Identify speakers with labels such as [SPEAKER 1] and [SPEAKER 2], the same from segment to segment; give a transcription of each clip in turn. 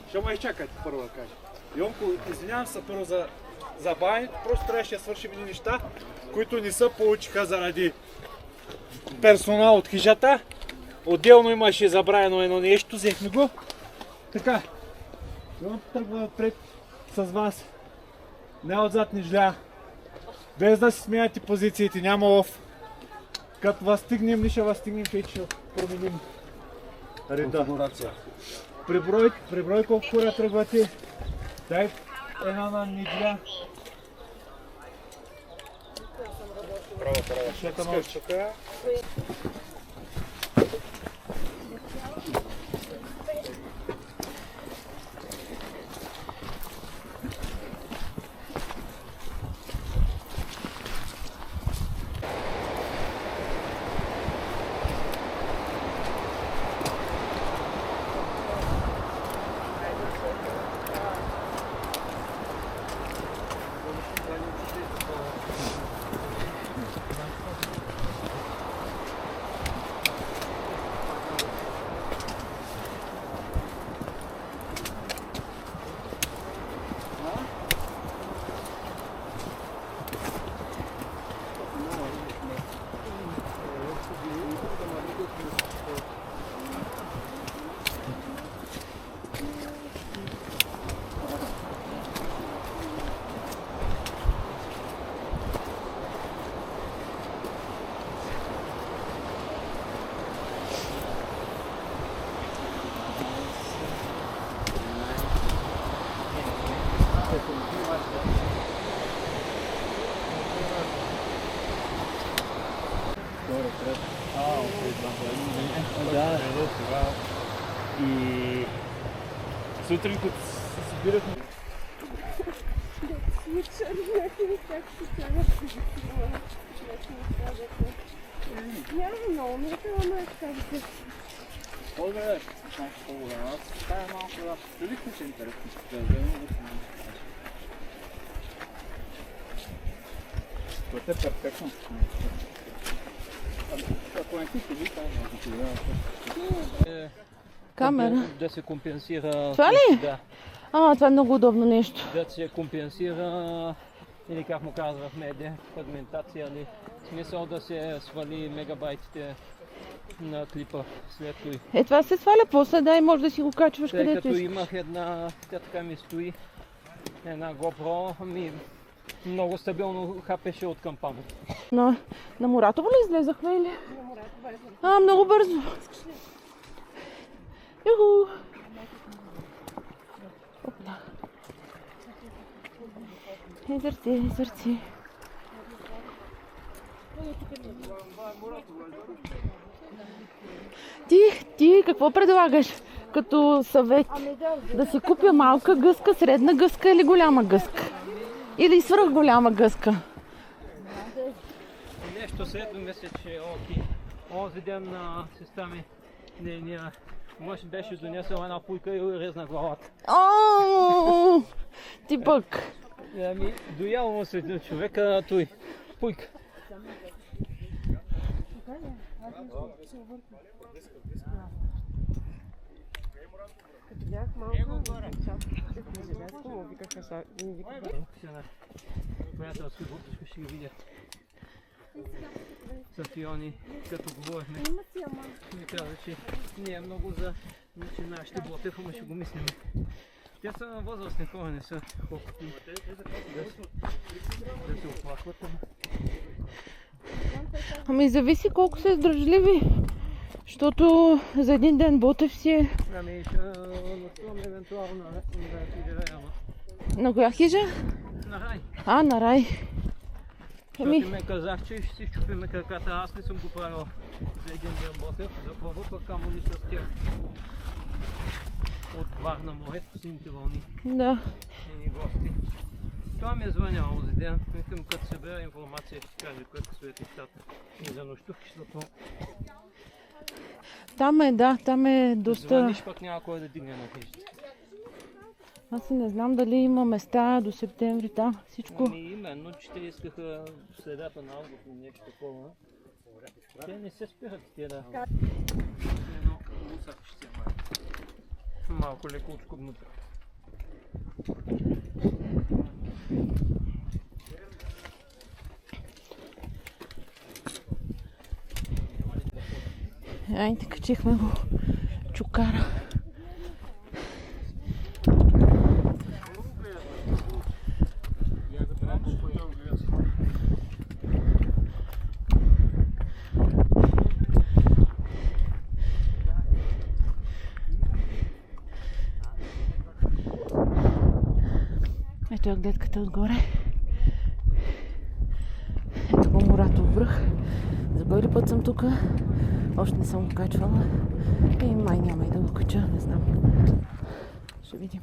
[SPEAKER 1] Ще ме изчакайте първо да кажа. Йонко, извинявам се първо за забавянето, просто трябваше да свършим едни неща, които не се получиха заради персонал от хижата. Отделно имаше забравено едно нещо, взехме го. Така, Йонко тръгва напред с вас. Не отзад не жля. Без да си сменяте позициите, няма лов. Като вас стигнем, ние ще вас стигнем, ще променим реда. Преброй колко хора тръгвате. Дай една на недля. Право. Така. И сутрин, като се събирахме...
[SPEAKER 2] Няма много, но това е така да се...
[SPEAKER 1] По-добре, малко по-голяма. Това е малко да... Прилично че интересно, да вземем да се това е перфектно. Ако не си ходи, това е
[SPEAKER 3] Камера.
[SPEAKER 4] Да се компенсира...
[SPEAKER 3] Това ли?
[SPEAKER 4] Да.
[SPEAKER 3] Това е много удобно нещо.
[SPEAKER 4] Да се компенсира, или как му казвахме, дефрагментация, или смисъл да се свали мегабайтите на клипа след това.
[SPEAKER 3] Това се сваля после, да, и може да си го качваш
[SPEAKER 4] Тъй
[SPEAKER 3] където
[SPEAKER 4] като
[SPEAKER 3] искаш.
[SPEAKER 4] имах една, тя така ми стои, една GoPro, много стабилно хапеше от към памет.
[SPEAKER 3] На Муратово ли излезахме или?
[SPEAKER 2] На Муратово.
[SPEAKER 3] Много бързо. Юху! Опна. Езерци. Ти какво предлагаш като съвет? Да си купя малка гъска, средна гъска или голяма гъска? Или свръх голяма гъска?
[SPEAKER 4] Нещо средно мисля, че е окей. Онзи ден на сестра ми, нейния мъж беше донесъл една пуйка и резна главата.
[SPEAKER 3] Ти пък.
[SPEAKER 4] Доял му се един човек, а той пуйка.
[SPEAKER 2] Видях малко част му викаха са.
[SPEAKER 4] Приятелски групичка ще ги видя. с Фиони, като говорихме.
[SPEAKER 2] Има си, ама.
[SPEAKER 4] Ми каза, че не е много за начинащи ботев, ама ще го мислим. Те са на възрастни хора, не са колкото да се оплакват.
[SPEAKER 3] Ами зависи колко са издръжливи. Защото за един ден Ботев си е...
[SPEAKER 4] Ами ще нощувам евентуално да отиде ама.
[SPEAKER 3] На коя хижа?
[SPEAKER 4] На Рай.
[SPEAKER 3] А, на Рай.
[SPEAKER 4] Защото ме казах, че ще си чупиме краката. Аз не съм го правил за един ден Ботев, за първо пък камо ли с тях. От Варна море, сините вълни.
[SPEAKER 3] Да.
[SPEAKER 4] И гости. Това ми е звънял този ден. Викам, като събера информация, ще каже което са нещата. И за нощувки, защото
[SPEAKER 3] Там е, да, там е доста...
[SPEAKER 4] звъниш, пък няма кой да дигне на хижата.
[SPEAKER 3] Аз не знам дали има места до септември там. Всичко...
[SPEAKER 4] Ами именно, че те искаха средата на август или нещо такова. Те не се спират тия да... Едно лусак ще се малко леко отскубнато.
[SPEAKER 3] Айде, качихме го чукара. Ето е гледката отгоре. Ето го Моратов връх. За кой ли път съм тук? Още не съм го качвала. И май няма и да го кача, не знам. Ще видим.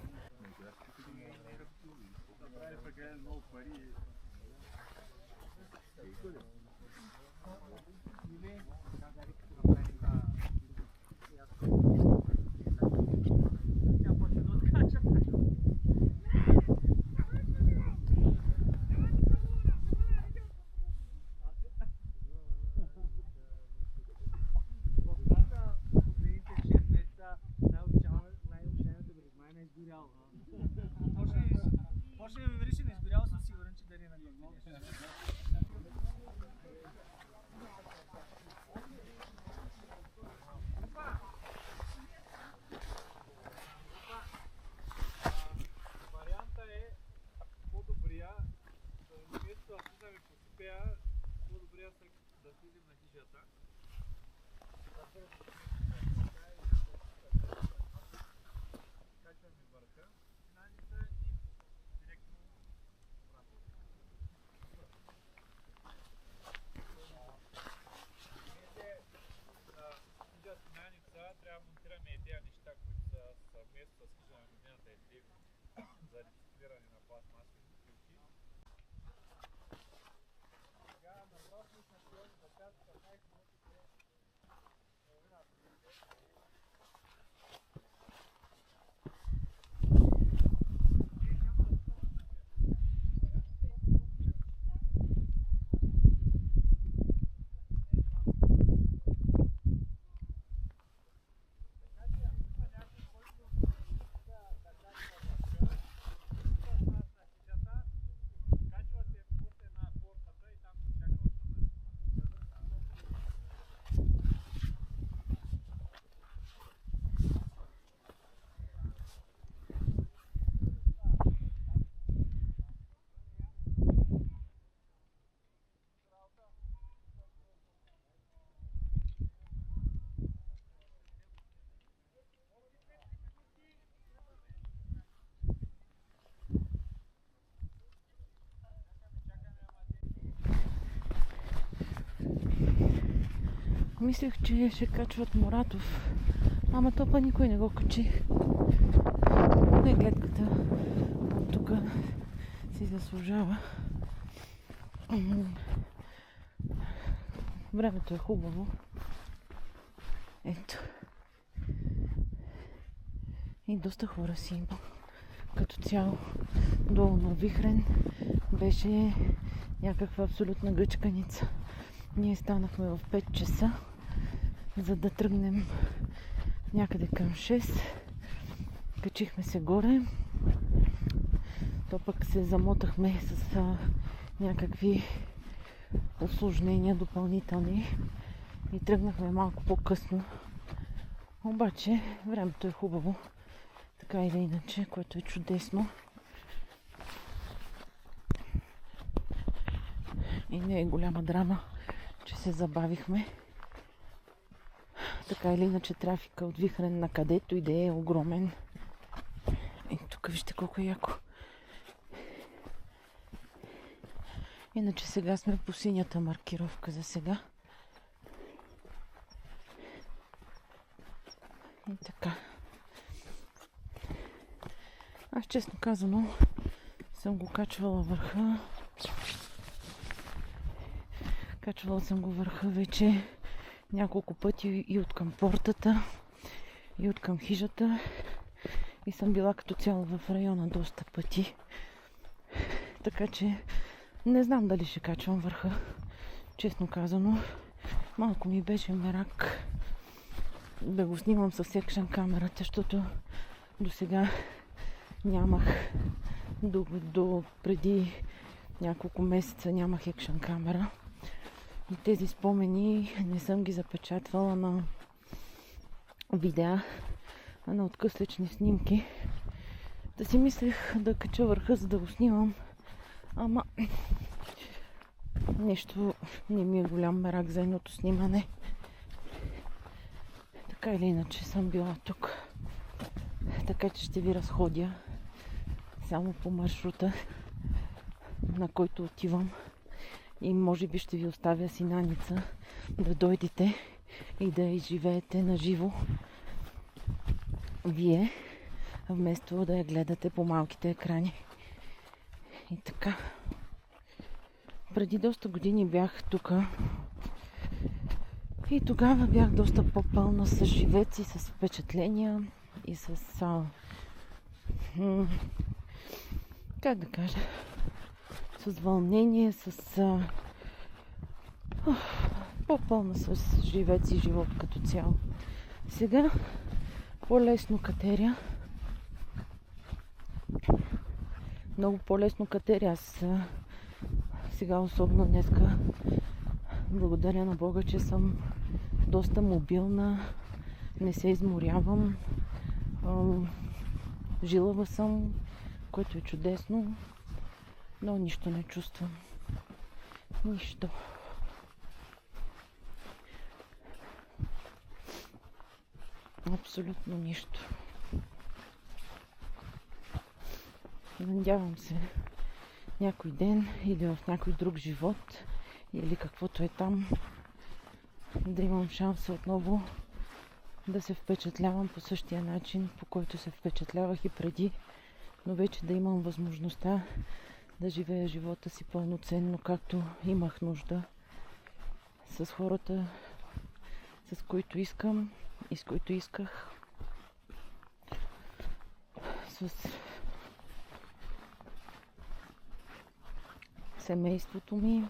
[SPEAKER 5] Може да ме вериш, не избирал съм сигурен, че дали на какво.
[SPEAKER 1] Варианта е по-добрия, вместо да слизаме по спея, по-добрия да слизим на хижата. Качваме върха, финалица и директно обратно. Хижа Смяница трябва да монтираме и тези неща, които са съвместно с хижа на годината и древни за рециклиране на пластмасови бутилки. Сега на въпросни сме стоили за 15 минути половина.
[SPEAKER 3] Мислех, че ще качват Моратов. Ама то па никой не го качи. Не, гледката от тук си заслужава. Времето е хубаво. Ето. И доста хора си има. Като цяло долу на Вихрен беше някаква абсолютна гъчканица. Ние станахме в 5 часа, за да тръгнем някъде към 6. Качихме се горе. То пък се замотахме с някакви усложнения допълнителни и тръгнахме малко по-късно. Обаче времето е хубаво, така или иначе, което е чудесно. И не е голяма драма, че се забавихме. Така или иначе трафика от Вихрен на където и да е огромен. И тук вижте колко е яко. Иначе сега сме по синята маркировка за сега. И така. Аз честно казано съм го качвала върха. Качвала съм го върха вече няколко пъти и от към портата, и от към хижата. И съм била като цяло в района доста пъти. Така че не знам дали ще качвам върха. Честно казано, малко ми беше мерак да го снимам с екшън камерата, защото до сега нямах, до преди няколко месеца нямах екшън камера. И тези спомени не съм ги запечатвала на видеа, а на откъслични снимки. Да си мислех да кача върха, за да го снимам. Ама нещо не ми е голям мерак за едното снимане. Така или иначе съм била тук. Така че ще ви разходя само по маршрута, на който отивам. И може би ще ви оставя синаница да дойдете и да изживеете на живо вие, вместо да я гледате по малките екрани. И така. Преди доста години бях тук и тогава бях доста по-пълна с живец и с впечатления и с как да кажа, с вълнение, с по-пълна с живец и живот като цяло. Сега по-лесно катеря. Много по-лесно катеря. Аз сега особено днеска благодаря на Бога, че съм доста мобилна, не се изморявам, жилава съм, което е чудесно, но нищо не чувствам. Нищо. Абсолютно нищо. Надявам се някой ден или в някой друг живот или каквото е там да имам шанса отново да се впечатлявам по същия начин, по който се впечатлявах и преди, но вече да имам възможността да живея живота си пълноценно, както имах нужда, с хората, с които искам и с които исках, с семейството ми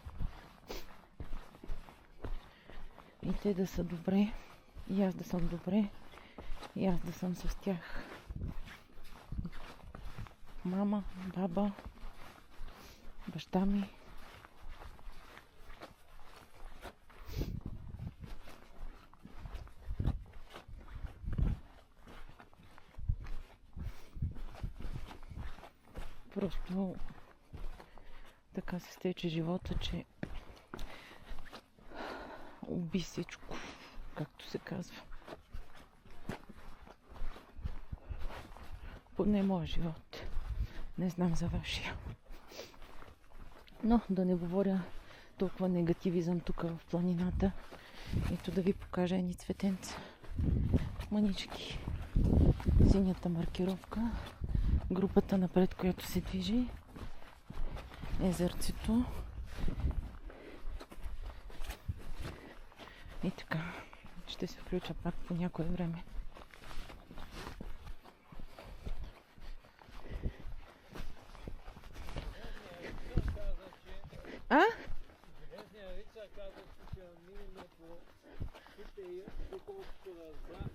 [SPEAKER 3] и те да са добре, и аз да съм добре, и аз да съм с тях. Мама, баба, баща ми. Просто така се стече живота, че уби всичко, както се казва. Поне моя живот. Не знам за вашия. Но да не говоря толкова негативизъм тук в планината. Ето да ви покажа едни цветенца. Мънички. Синята маркировка. Групата напред, която се движи. Езерцето. И така. Ще се включа пак по някое време. А?
[SPEAKER 4] Железния рицар каза, че ще минем по Китея, доколкото разбрах,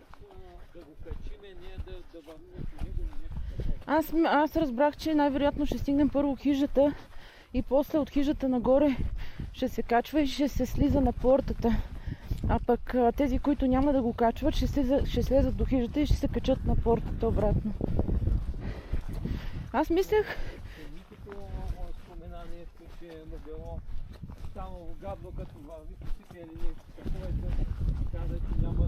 [SPEAKER 4] да го качиме, ние да върнем по него нещо такова.
[SPEAKER 3] Аз разбрах, че най-вероятно ще стигнем първо хижата и после от хижата нагоре ще се качва и ще се слиза на портата. А пък тези, които няма да го качват, ще слезат до хижата и ще се качат на портата обратно. Аз мислех...
[SPEAKER 4] Никито спомена нещо, че му било само гадно като върви по сите или нещо такова, каза, че няма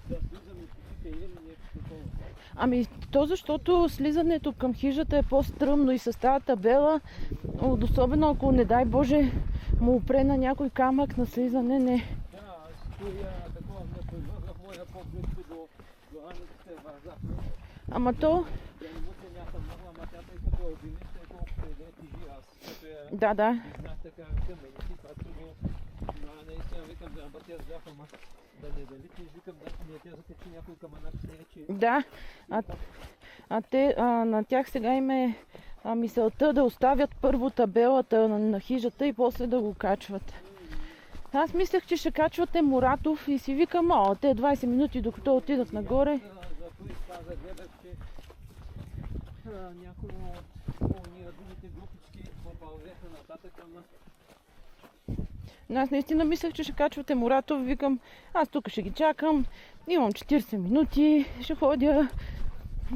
[SPEAKER 4] да слизаме по сите или нещо такова.
[SPEAKER 3] Ами, то защото слизането към хижата е по-стръмно и с тази табела, особено ако, не дай Боже, му опре на някой камък на слизане, не.
[SPEAKER 4] Да, аз стоя такова, не привързах моя по-близко до раниците вързахме.
[SPEAKER 3] Ама то...
[SPEAKER 4] Да не му се мята много, ама тя тъй като е обвинища и колкото е да е тежи аз. Като я
[SPEAKER 3] Да.
[SPEAKER 4] изнах така към мените, както го... Наистина викам да работя с гафа, ама да не залитиш, викам да не тя закачи някой камънак с нея, че...
[SPEAKER 3] Да, на тях сега им е мисълта да оставят първо табелата на хижата и после да го качват. Аз мислех, че ще качвате Муратов и си викам, те 20 минути докато отидат нагоре.
[SPEAKER 4] За той каза, гледах, че някои от уния другите групички попълзеха нататък, ама...
[SPEAKER 3] Но аз наистина мислех, че ще качвате Муратов. Викам, аз тук ще ги чакам. Имам 40 минути. Ще ходя.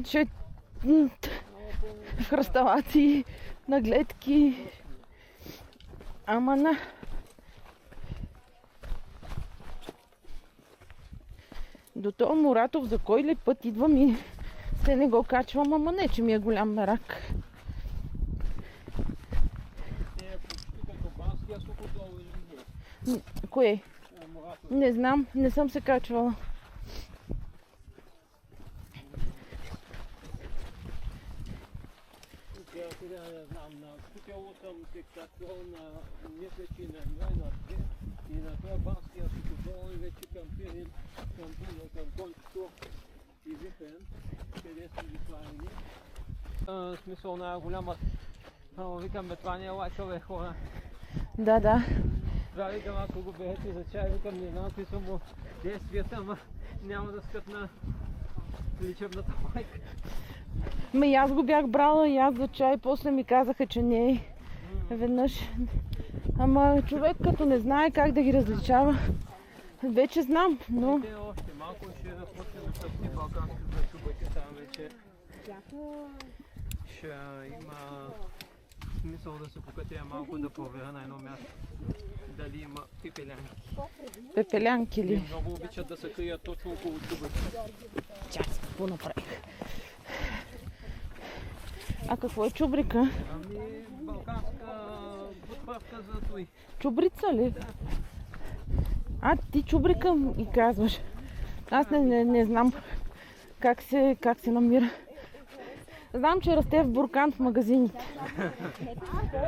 [SPEAKER 3] Ще... в хръсталаци, на гледки. Ама на... До този Муратов за кой ли път идвам и се не го качвам, ама не, че ми е голям мерак.
[SPEAKER 4] Те е почти като бански, а тук долу или не?
[SPEAKER 3] Кое?
[SPEAKER 4] Муратов.
[SPEAKER 3] Не знам, не съм се качвала.
[SPEAKER 4] Сега не знам, на Кутело съм се качвал на мисля, че на едно и на две. И на това бански, а тук долу и вече към Пирин, към Дуна, към Кончето и Вихрен, къде сме ги планини. В смисъл най-голяма, викам, това не е лайкове хора.
[SPEAKER 3] Да.
[SPEAKER 4] Да, викам, ако го бехете за чай, викам, не знам какви са му действията, ама няма да скъпна личебната майка.
[SPEAKER 3] И аз го бях брала и аз за чай, после ми казаха, че не е веднъж. Ама човек като не знае как да ги различава, вече знам, но...
[SPEAKER 4] Те още малко ще почнем да съпни балкански за чубъки, там вече ще има смисъл да се покатя малко да проверя на едно място. Дали има пепелянки.
[SPEAKER 3] Пепелянки ли?
[SPEAKER 4] Много обичат да се крият точно около чубъки.
[SPEAKER 3] Чакай, какво направих? А какво е чубрика?
[SPEAKER 4] Ами балканска подправка за той.
[SPEAKER 3] Чубрица ли? А, ти чубрика ми казваш. Аз не знам как се намира. Знам, че расте в буркан в магазините.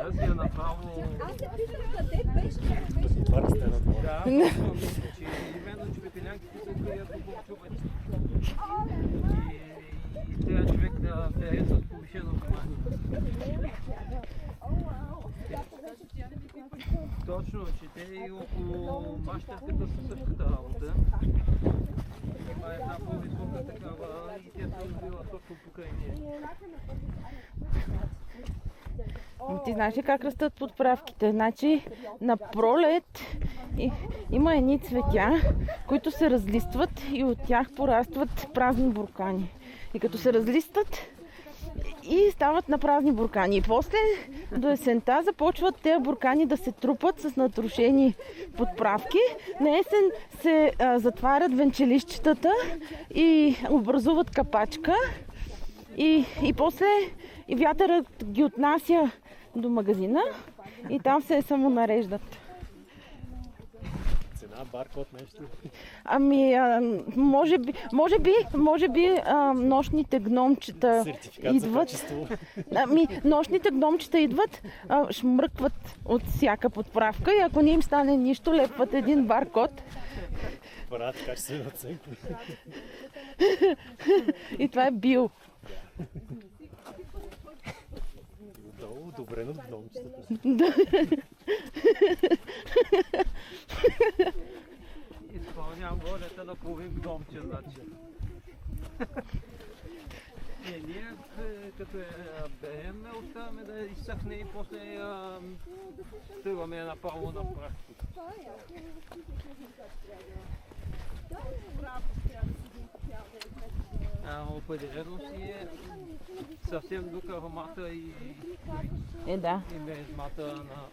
[SPEAKER 4] Аз я направо...
[SPEAKER 2] Аз се питам къде беше.
[SPEAKER 4] Да, точно мисля, че именно, че пепелянките се крият около чубъци. И трябва човек да бере с повишено внимание. Точно, че те и около мащерката са същата работа. Има една по-висока такава и тя се разбила точно покрай нея.
[SPEAKER 3] Ти знаеш ли как растат подправките? Значи на пролет има едни цветя, които се разлистват и от тях порастват празни буркани. И като се разлистват и стават на празни буркани. И после до есента започват тези буркани да се трупат с натрушени подправки. На есен се затварят венчелищчетата и образуват капачка. И после и вятърът ги отнася до магазина и там се самонареждат.
[SPEAKER 6] Цена, баркод, нещо?
[SPEAKER 3] Ами, може би нощните гномчета
[SPEAKER 6] Сертификат
[SPEAKER 3] идват.
[SPEAKER 6] за качество.
[SPEAKER 3] Ами, нощните гномчета идват, шмръкват от всяка подправка и ако не им стане нищо, лепват един баркод.
[SPEAKER 6] Брат, качествена оценка.
[SPEAKER 3] И това е био.
[SPEAKER 6] Долу, одобрено от гномчетата.
[SPEAKER 4] Изпълнявам волята на половин гномче, значи. Ние като берем, оставаме да изсъхне и после тръгваме направо на прах. Определено си е съвсем друг аромата и
[SPEAKER 3] Да.
[SPEAKER 4] миризмата на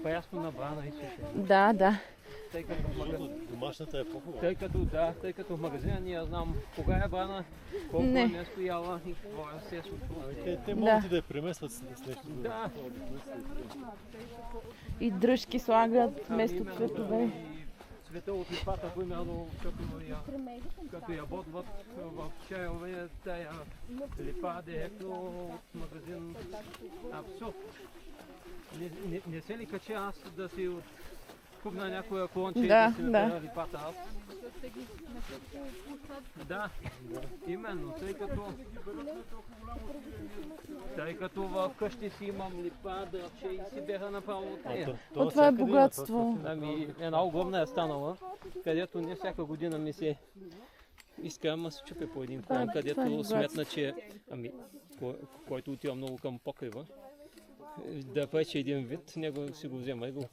[SPEAKER 4] прясно набрана и сушена.
[SPEAKER 3] Да.
[SPEAKER 6] Домашната е по-хубава.
[SPEAKER 4] Тъй като в магазина ние знам кога е брана, колко
[SPEAKER 3] Не.
[SPEAKER 4] е стояла и какво се е случило.
[SPEAKER 6] Те могат и да я преместват с нещо друго.
[SPEAKER 4] Да.
[SPEAKER 3] И дръжки слагат вместо цветове.
[SPEAKER 4] И цвета от липата, примерно, като я бодват в чайове, тая липа директно от магазин. Абсурд. Не се ли кача аз да си купна някоя клонче и да си направя липата аз? Да, именно, тъй като в къщи си имам липа, дръвче и си бяха направо от нея.
[SPEAKER 3] Това е богатство.
[SPEAKER 4] Ами, една огромна е станала, където не всяка година ми се иска, ама се чупе по един клон, където сметна, че който отива много към покрива, да пречи един вид, него си го взема и го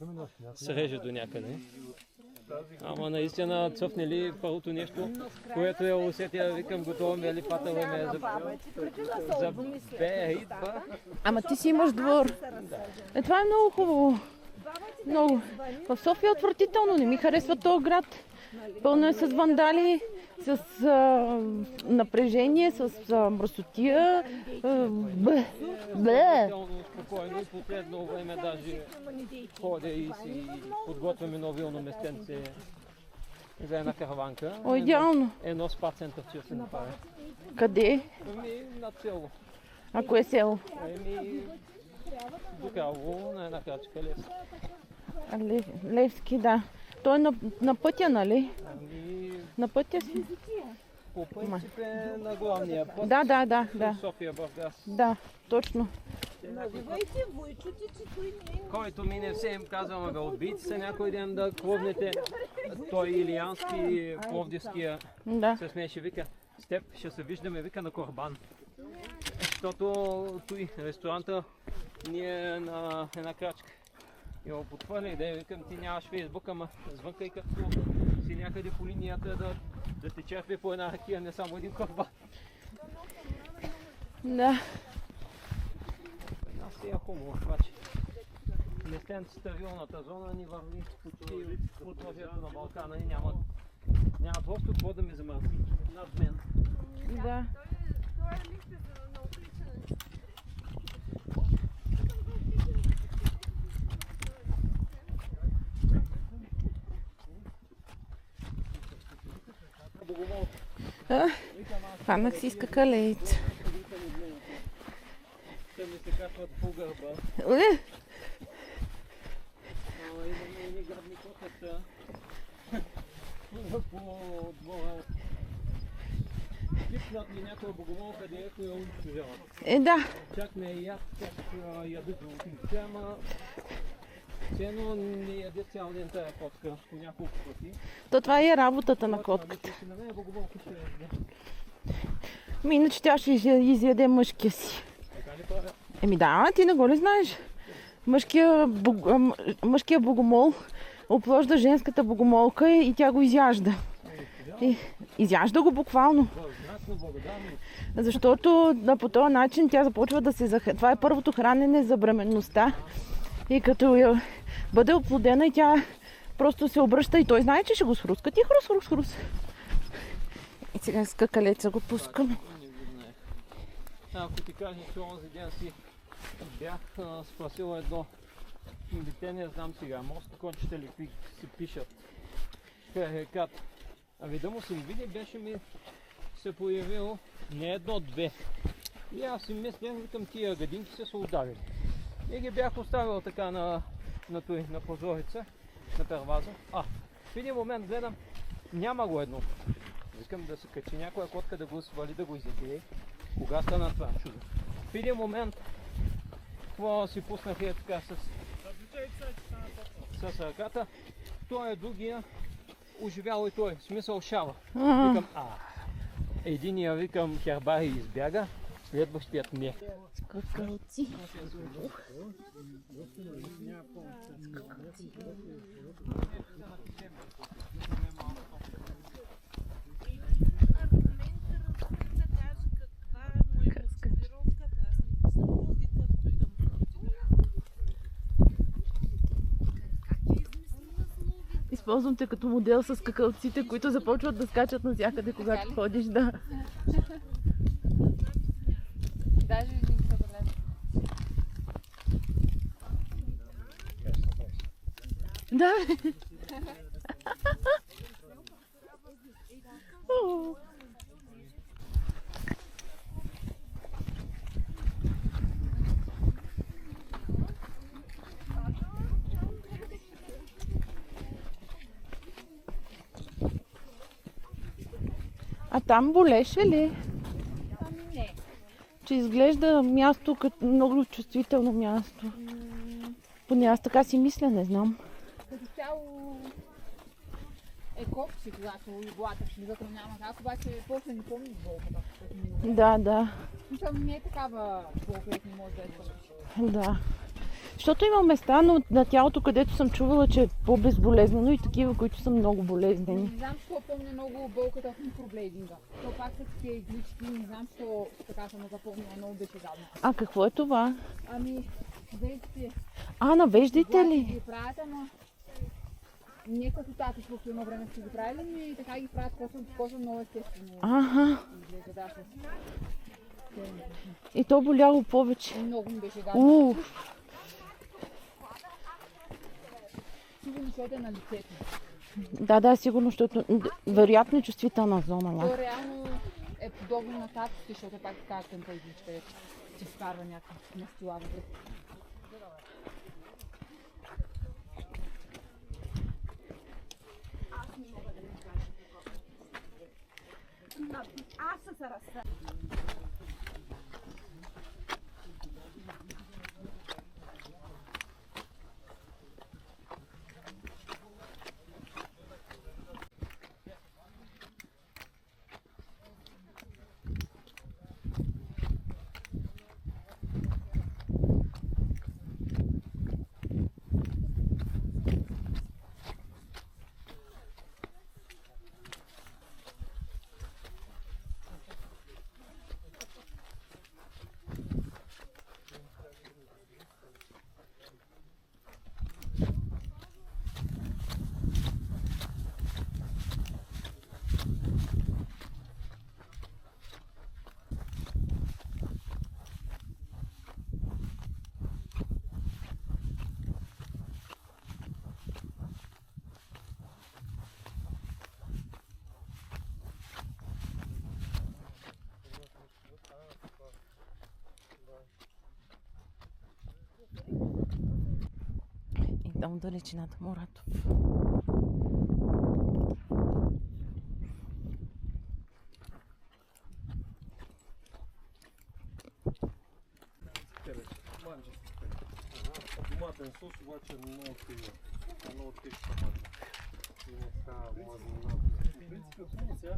[SPEAKER 4] среже до някъде. Ама наистина цъфне ли първото нещо, което я усетя, викам, готова ми е липата, време е за идва.
[SPEAKER 3] Ама ти си имаш двор. Това е много хубаво. Много. В София е отвратително, не ми харесва този град. Пълно е с вандали, с напрежение, с мръсотия.
[SPEAKER 4] Спокойно и последно време даже ходя и си подготвяме новилно местенце за една караванка.
[SPEAKER 3] О, идеално.
[SPEAKER 4] Едно спа центърче се направи.
[SPEAKER 3] Къде?
[SPEAKER 4] На село.
[SPEAKER 3] А кое село?
[SPEAKER 4] До Карлово, на една крачка Левски.
[SPEAKER 3] Левски, да. Той е на пътя, нали? На пътя си?
[SPEAKER 4] По принцип е на главния път.
[SPEAKER 3] Да.
[SPEAKER 4] София Бургас.
[SPEAKER 3] Да, точно.
[SPEAKER 4] Който мине все им казваме, отбийте се някой ден да клубнете. Той Илиянски, Пловдивския, се смееше, вика, с теб ще се виждаме, вика, на Корбан. Защото той ресторанта ни е на една крачка. И го потвърли, да викам, ти нямаш Фейсбук, ама звънкай като си някъде по линията да те черпи по една ракия, не само един Корбан.
[SPEAKER 3] Да.
[SPEAKER 4] Аз е хубаво, обаче. Местенцата, вилната зона ни върви почти от подложието на Балкана и няма просто какво да ми замърси над мен.
[SPEAKER 3] Да. Хванах си скакалец.
[SPEAKER 4] Те ми се качват по гърба. Имаме едни гръбни котета по двора. Пипнат ми някоя богомолка, директно я унищожават.
[SPEAKER 3] Да.
[SPEAKER 4] Чак ме яд, как ядат жълтинки, ама ценно не яде цял ден тая котка по няколко пъти.
[SPEAKER 3] То това е работата на котката. Иначе тя ще изяде мъжкия си. Да, ти не го ли знаеш? Мъжкия богомол опложда женската богомолка и тя го изяжда. Изяжда го буквално. Защото по този начин тя започва да се захранва. Това е първото хранене за бременността. И като я бъде оплодена и тя просто се обръща и той знае, че ще го схрускат и хрус. И сега скакалеца го пускам.
[SPEAKER 4] Ако ти кажа, че онзи ден си бях спасил едно дете, не знам сега, морски кончета ли си пишат край реката. Ами да му се види, беше ми се появило не едно-две. И аз си мисля, викам, тия гадинки са удавили. И ги бях оставил така на прозореца, на перваза. В един момент гледам, няма го едно. Викам да се качи някоя котка да го свали, да го изяде. Кога стана това чудо? В един момент, какво си пуснах е така с ръката, той е другия, оживял и той, в смисъл шава. Викам, единия, викам, хербари избяга, Следващият ми е.
[SPEAKER 3] Скакалци. Използвам те като модел с скакалците, които започват да скачат навсякъде, когато ходиш, да.
[SPEAKER 2] Даже един събран.
[SPEAKER 3] Да. О. А там болеше ли?
[SPEAKER 2] Не.
[SPEAKER 3] Че изглежда място като много чувствително място. Поне аз така си мисля, не знам.
[SPEAKER 2] Като цяло е копче, когато иглата ще защото няма как, обаче после не помни болката.
[SPEAKER 3] Да, да,
[SPEAKER 2] Защото не е такава болка, като не може да е свършиш.
[SPEAKER 3] да. Защото има места на тялото, където съм чувала, че е по-безболезнено и такива, които са много болезнени.
[SPEAKER 2] Не знам, защо помня много болката в микроблейдинга. То пак са такива иглички, не знам, защо така съм запомня, много беше гадно.
[SPEAKER 3] А какво е това?
[SPEAKER 2] Ами, веждите.
[SPEAKER 3] А, навеждайте
[SPEAKER 2] Когато
[SPEAKER 3] ли?
[SPEAKER 2] ги правят, ама не като тати, защото едно време сте ги правили, ми така ги правят кожа много естествено.
[SPEAKER 3] Аха.
[SPEAKER 2] Изглежда, да, с...
[SPEAKER 3] И то боляло повече.
[SPEAKER 2] Много ми беше гадно.
[SPEAKER 3] Уф.
[SPEAKER 2] Сигурно, защото е на лицето.
[SPEAKER 3] Да, сигурно, защото вероятно е чувствителна зона.
[SPEAKER 2] То реално е подобно на татите, защото е пак така тънка игличка, че вкарва някакъв настила вътре. Аз се разсъдя.
[SPEAKER 3] И там далечината Моратов.
[SPEAKER 1] Томатен сос обаче много тежък. Много тежка манджа. И не става мазна.
[SPEAKER 6] В принцип е хубаво сега.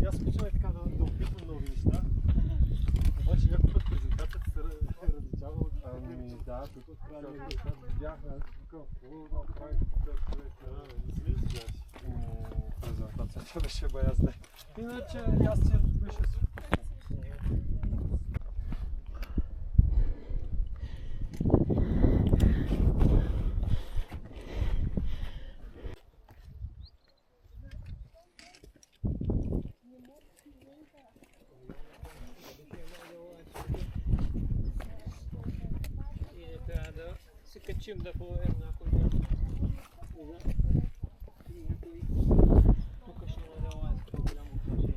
[SPEAKER 6] И аз обичам така да опитвам нови неща. Обаче някой път презентацията се различава от...
[SPEAKER 1] Ами да, тук видях тук хубаво направи
[SPEAKER 6] Не си ли разбираш?
[SPEAKER 1] презентацията беше бая зле. Иначе ястие беше
[SPEAKER 4] И трябва да се качим да ходим някой ден. Тук ще има да лайска голямо отношение.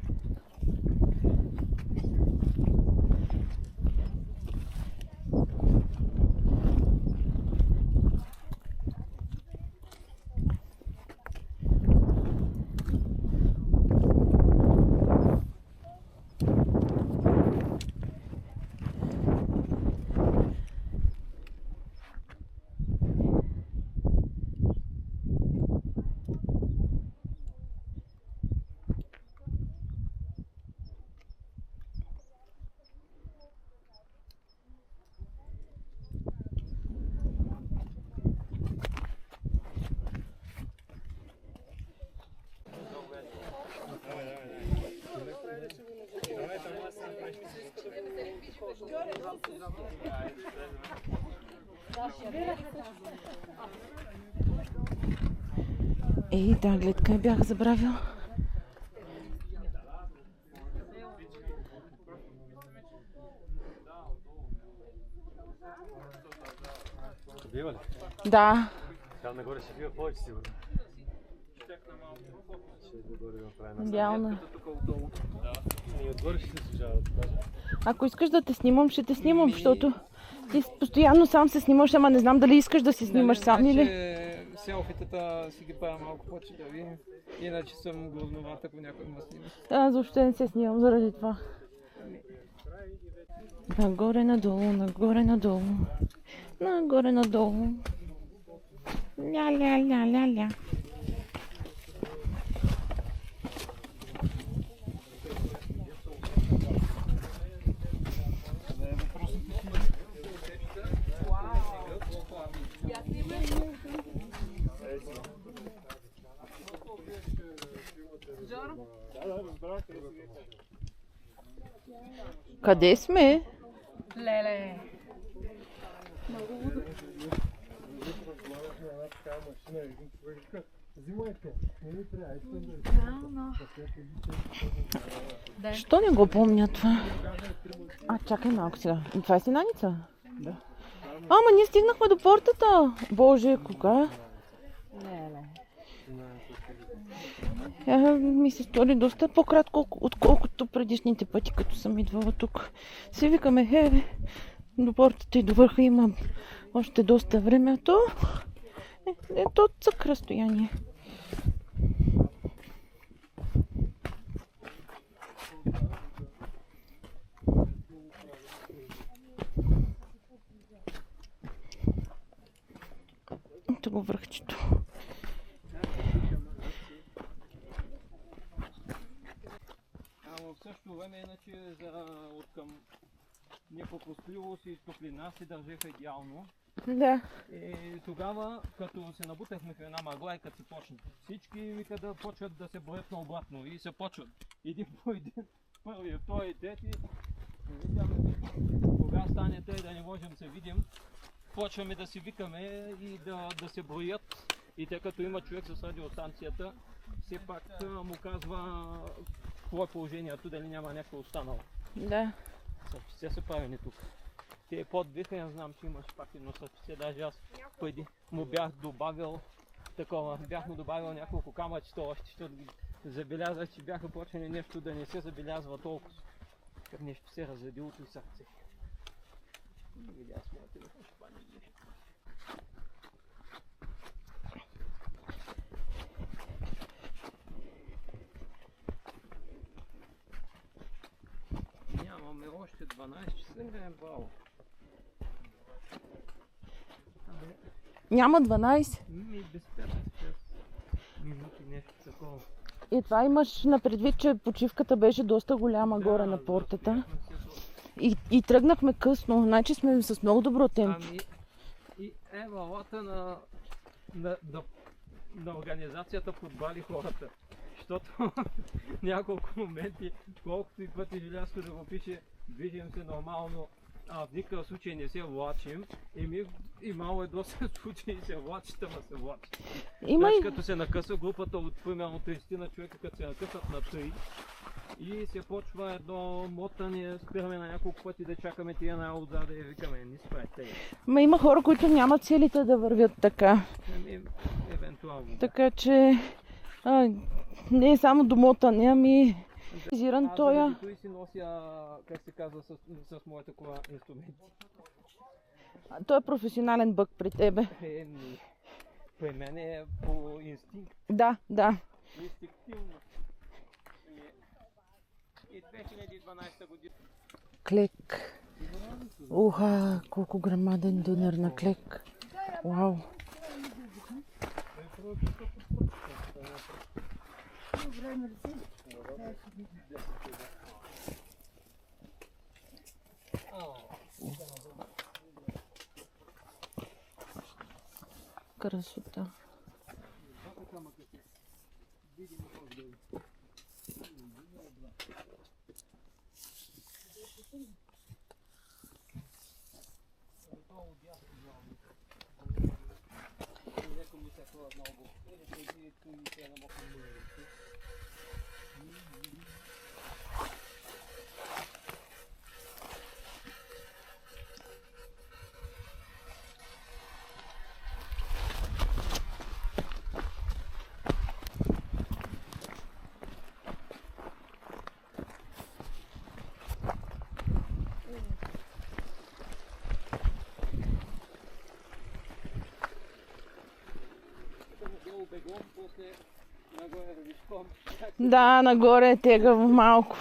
[SPEAKER 3] Ей, да, гледка я бях забравила.
[SPEAKER 6] Бива ли?
[SPEAKER 3] Да.
[SPEAKER 6] Там нагоре ще бива повече сигурно. Ще догоре да направим.
[SPEAKER 3] Идеално.
[SPEAKER 6] И отгоре ще се служава да кажа.
[SPEAKER 3] Ако искаш да те снимам, ще те снимам, защото ти постоянно сам се снимаш, ама не знам дали искаш да се снимаш сам или...
[SPEAKER 4] Селфитата си ги правя малко по-читави, иначе съм грозновата, ако някой ме снима.
[SPEAKER 3] Аз въобще не се снимам заради това. Нагоре, надолу, нагоре, надолу. Нагоре, надолу. Ля-ля-ля-ля-ля. Къде сме?
[SPEAKER 2] Леле.
[SPEAKER 3] Що не го помня това? А, чакай малко сега. Това е Синаница? Да. Ама ние стигнахме до портата. Боже, кога? Ми се стори доста по-кратко, отколкото предишните пъти, като съм идвала тук. Си викаме, до портата и до върха има още доста време. То цък разстояние. Ето го върхчето.
[SPEAKER 4] Ама в същото време, иначе от към непропускливост и топлина се държаха идеално.
[SPEAKER 3] Да.
[SPEAKER 4] И тогава, като се набутахме в една мъгла и като се почна, всички викат да почват да се броят наобратно и се почват. Един по един, първи, втори, трети. Кога стане тъй да не можем да се видим, почваме да си викаме и да се броят. И тъй като има човек с радиостанцията, все пак му казва какво е положението, дали няма някой останал.
[SPEAKER 3] Да.
[SPEAKER 4] Съвчице са правени тук. Те подвиха, не знам, че имаш пак едно съвчице, даже аз преди му бях добавил такова, бях му добавил няколко камъчета още, защото ги забелязах, че бяха почнали нещо да не се забелязва толкова. Как нещо се разредилото и сърце. Видя с моя телефон, ще пани нещо. Нямаме още 12 часа, не е браво.
[SPEAKER 3] Няма 12.
[SPEAKER 4] Без 5 минути нещо такова.
[SPEAKER 3] И това имаш на предвид, че почивката беше доста голяма горе на портата. И тръгнахме късно, значи сме с много добро темпо.
[SPEAKER 4] Ами и евалата на организацията подбали хората. Защото няколко моменти, колкото и пъти Желязко да го пише, движим се нормално, а в никакъв случай не се влачим. И мало е доста случаи се влачат, ама се влачат. Значи като се накъса групата от примерно 30 на човека, като се накъсат на 3 и се почва едно мотане, спираме на няколко пъти да чакаме тия най-отзаде и викаме, не спрете.
[SPEAKER 3] Ма има хора, които нямат целите да вървят така.
[SPEAKER 4] Евентуално.
[SPEAKER 3] Така че не е само до мотане, ами визиран
[SPEAKER 4] Аз
[SPEAKER 3] тоя.
[SPEAKER 4] заради той си нося, как се казва, с моята кола инструменти.
[SPEAKER 3] Той е професионален бък при тебе.
[SPEAKER 4] При мен е по инстинкт.
[SPEAKER 3] Да.
[SPEAKER 4] Инстинктивно. И 2012 година.
[SPEAKER 3] Клек. Уха, колко грамаден дънер на клек. Вау. Красота.
[SPEAKER 4] такова много. Или преди и те намокна мъжите. Бегом, после нагоре вишком.
[SPEAKER 3] Да, нагоре е тегаво малко.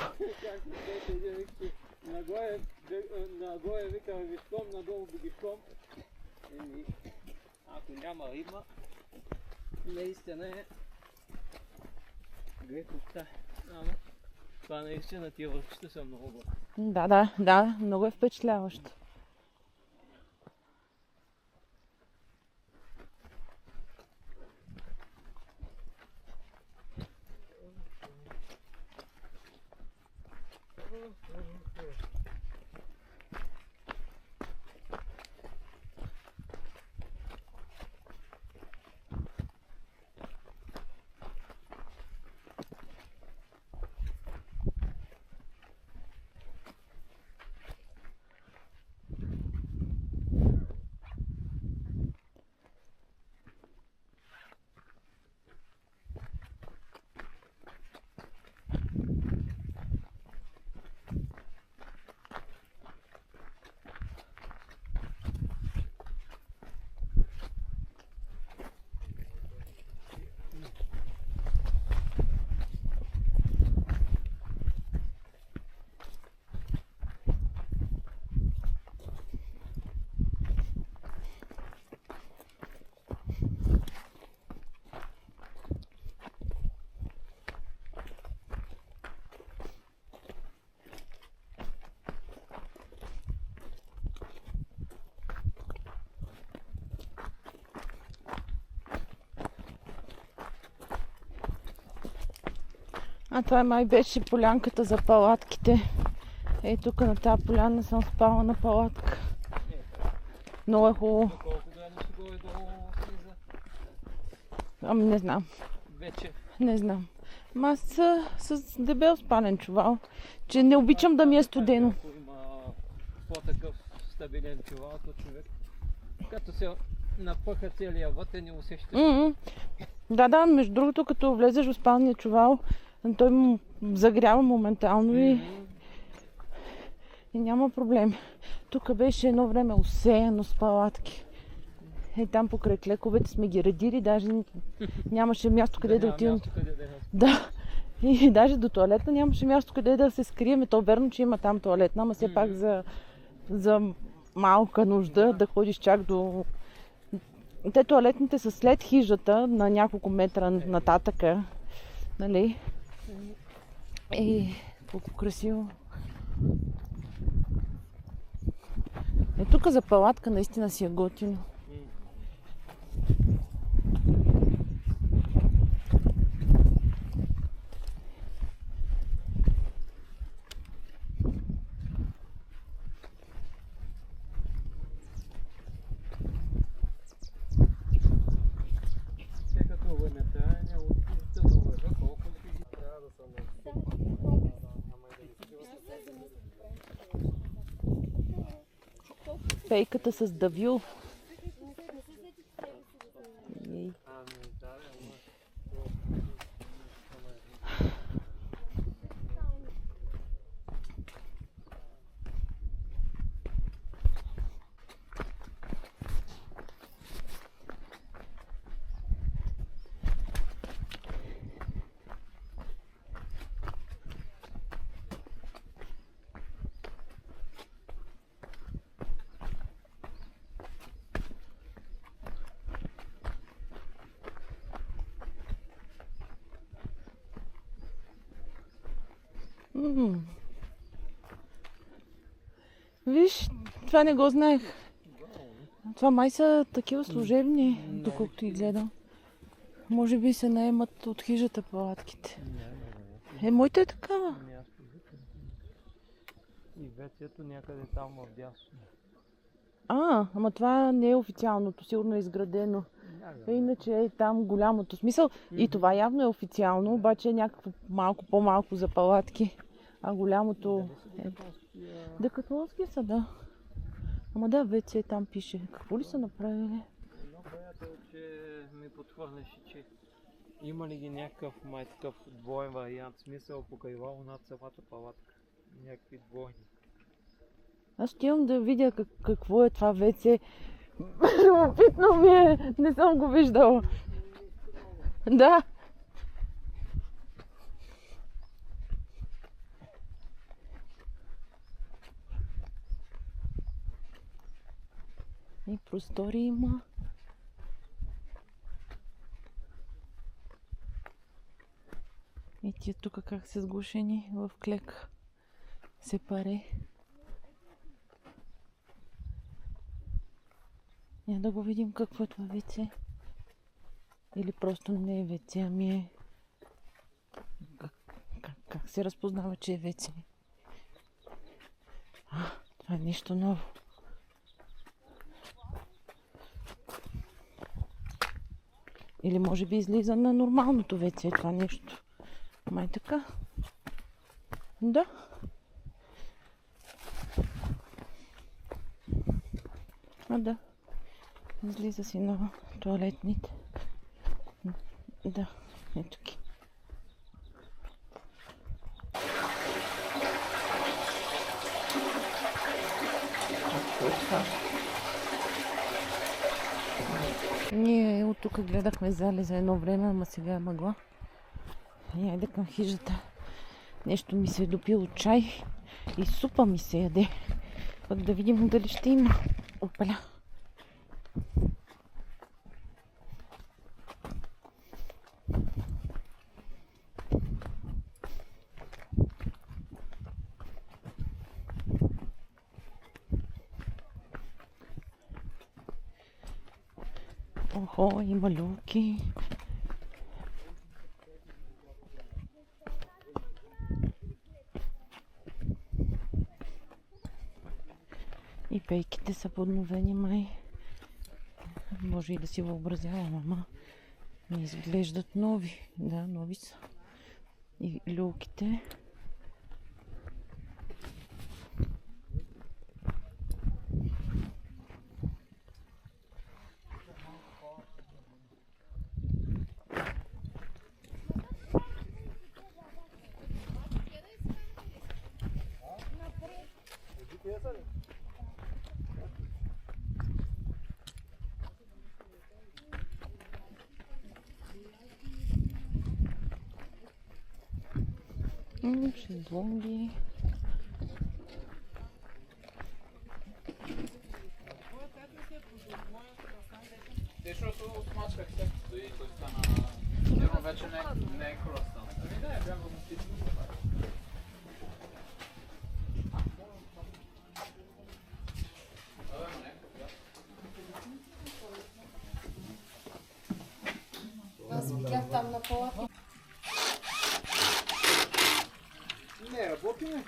[SPEAKER 4] Нагоре викам вишком, надолу бегишком. Ако няма риба, наистина е греховта. Ама това наистина тия върхчета са много.
[SPEAKER 3] Да, много е впечатляващо. А това май беше полянката за палатките. Ей, тук на тази поляна съм спала на палатка. Много е хубаво.
[SPEAKER 4] Колко градуса горе-долу слиза?
[SPEAKER 3] Ами не знам.
[SPEAKER 4] Вече.
[SPEAKER 3] Не знам. Ама аз с дебел спален чувал, че не обичам да ми е студено.
[SPEAKER 4] Ако има по-такъв стабилен чувал, то човек, като се напъха целия вътре, не усеща.
[SPEAKER 3] Да, между другото, като влезеш в спалния чувал, той му загрява моментално и няма проблем. Тук беше едно време усеяно с палатки. Е, там покрай клековете сме ги редили, даже нямаше място къде да отидем. Да, и даже до туалетна нямаше място къде да се скрием. То верно, че има там туалетна, ама все пак за малка нужда да ходиш чак до... Те туалетните са след хижата на няколко метра нататъка. Нали? Колко красиво. Тук за палатка наистина си е готино. Пейката с давил. Виж, това не го знаех. Това май са такива служебни, доколкото и гледам. Може би се наемат от хижата палатките. Моята е такава.
[SPEAKER 4] И ветието някъде там в дясно.
[SPEAKER 3] Ама това не е официалното, сигурно е изградено. Иначе е там голямото смисъл. И това явно е официално, обаче е някакво малко по-малко за палатки. А голямото е... Декатлонски са, да. Ама да, вече там пише. Какво ли са направили?
[SPEAKER 4] Едно приятел, че ми подхвърляше, че има ли ги някакъв май такъв двоен вариант, смисъл покривало над самата палатка. Някакви двойни.
[SPEAKER 3] Аз ще имам да видя какво е това вече. Любопитно ми е. Не съм го виждала. Да. И простори има. И тия тук как са сглушени в клек. Сепаре. Я да го видим какво е това WC. Или просто не е WC, ами е... Как се разпознава, че е WC? Това е нещо ново. Или може би излиза на нормалното WC това нещо. Май така. Да. Да. Излиза си на тоалетните. Да, ето ги. Ние от тук гледахме залеза едно време, ама сега е мъгла. И айде към хижата. Нещо ми се е допило чай и супа ми се яде. Пък да видим дали ще има. Опаля. Охо, има люлки. И пейките са подновени май. Може и да си въобразявам, ама не изглеждат нови. Да, нови са. И люлките. Шезлонги.
[SPEAKER 7] Защото смачках текстото и той стана... Сигурно вече не е кръстан. Ами не, бях го мустично.
[SPEAKER 2] Аз видях там на палата.
[SPEAKER 1] Не работи, не.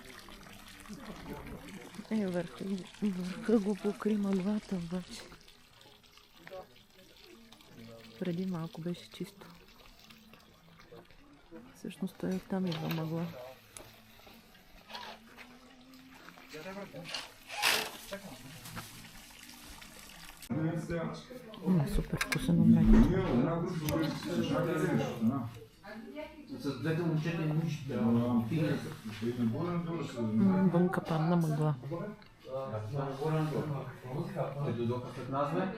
[SPEAKER 3] Върха го покри мъглата обаче. Преди малко беше чисто. Всъщност той оттам идва мъгла. Супер вкусен омлет.
[SPEAKER 7] С двете момчета и нищо.
[SPEAKER 3] Вънка падна мъгла.
[SPEAKER 7] Те дойдоха след нас, бе?